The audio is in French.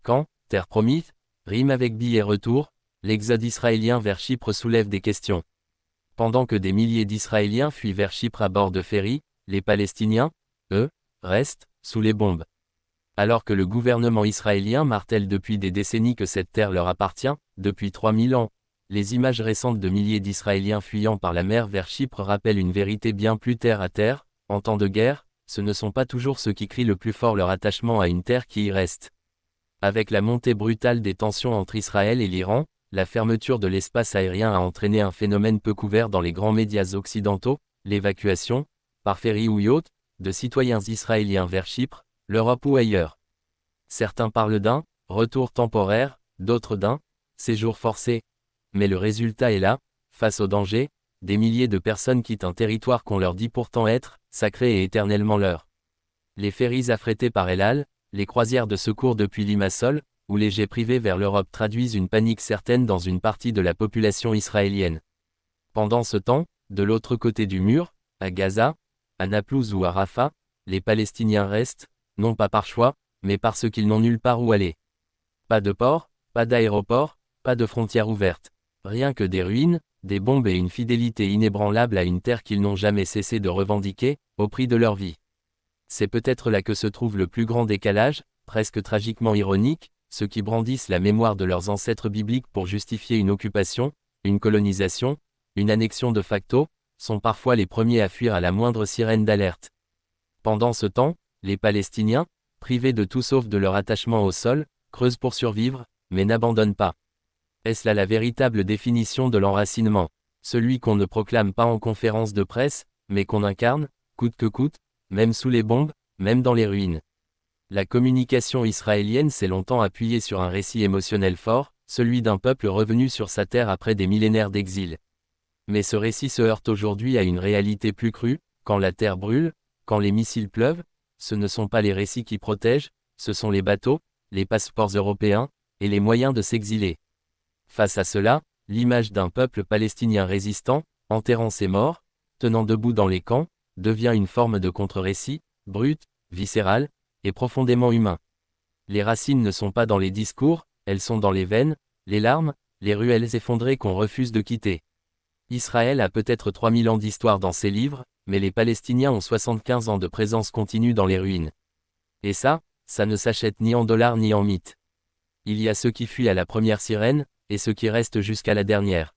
Quand, terre promise, rime avec billet retour, l'exode israélien vers Chypre soulève des questions. Pendant que des milliers d'Israéliens fuient vers Chypre à bord de ferries, les Palestiniens, eux, restent, sous les bombes. Alors que le gouvernement israélien martèle depuis des décennies que cette terre leur appartient, depuis 3000 ans, les images récentes de milliers d'Israéliens fuyant par la mer vers Chypre rappellent une vérité bien plus terre à terre. En temps de guerre, ce ne sont pas toujours ceux qui crient le plus fort leur attachement à une terre qui y reste. Avec la montée brutale des tensions entre Israël et l'Iran, la fermeture de l'espace aérien a entraîné un phénomène peu couvert dans les grands médias occidentaux, l'évacuation, par ferry ou yacht, de citoyens israéliens vers Chypre, l'Europe ou ailleurs. Certains parlent d'un retour temporaire, d'autres d'un séjour forcé. Mais le résultat est là, face au danger, des milliers de personnes quittent un territoire qu'on leur dit pourtant être sacré et éternellement leur. Les ferries affrétées par El Al, les croisières de secours depuis Limassol, ou les jets privés vers l'Europe traduisent une panique certaine dans une partie de la population israélienne. Pendant ce temps, de l'autre côté du mur, à Gaza, à Naplouse ou à Rafah, les Palestiniens restent, non pas par choix, mais parce qu'ils n'ont nulle part où aller. Pas de port, pas d'aéroport, pas de frontières ouvertes. Rien que des ruines, des bombes et une fidélité inébranlable à une terre qu'ils n'ont jamais cessé de revendiquer, au prix de leur vie. C'est peut-être là que se trouve le plus grand décalage, presque tragiquement ironique, ceux qui brandissent la mémoire de leurs ancêtres bibliques pour justifier une occupation, une colonisation, une annexion de facto, sont parfois les premiers à fuir à la moindre sirène d'alerte. Pendant ce temps, les Palestiniens, privés de tout sauf de leur attachement au sol, creusent pour survivre, mais n'abandonnent pas. Est-ce là la véritable définition de l'enracinement? Celui qu'on ne proclame pas en conférence de presse, mais qu'on incarne, coûte que coûte, même sous les bombes, même dans les ruines. La communication israélienne s'est longtemps appuyée sur un récit émotionnel fort, celui d'un peuple revenu sur sa terre après des millénaires d'exil. Mais ce récit se heurte aujourd'hui à une réalité plus crue, quand la terre brûle, quand les missiles pleuvent, ce ne sont pas les récits qui protègent, ce sont les bateaux, les passeports européens, et les moyens de s'exiler. Face à cela, l'image d'un peuple palestinien résistant, enterrant ses morts, tenant debout dans les camps, devient une forme de contre-récit, brut, viscéral, et profondément humain. Les racines ne sont pas dans les discours, elles sont dans les veines, les larmes, les ruelles effondrées qu'on refuse de quitter. Israël a peut-être 3000 ans d'histoire dans ses livres, mais les Palestiniens ont 75 ans de présence continue dans les ruines. Et ça ne s'achète ni en dollars ni en mythes. Il y a ceux qui fuient à la première sirène, et ceux qui restent jusqu'à la dernière.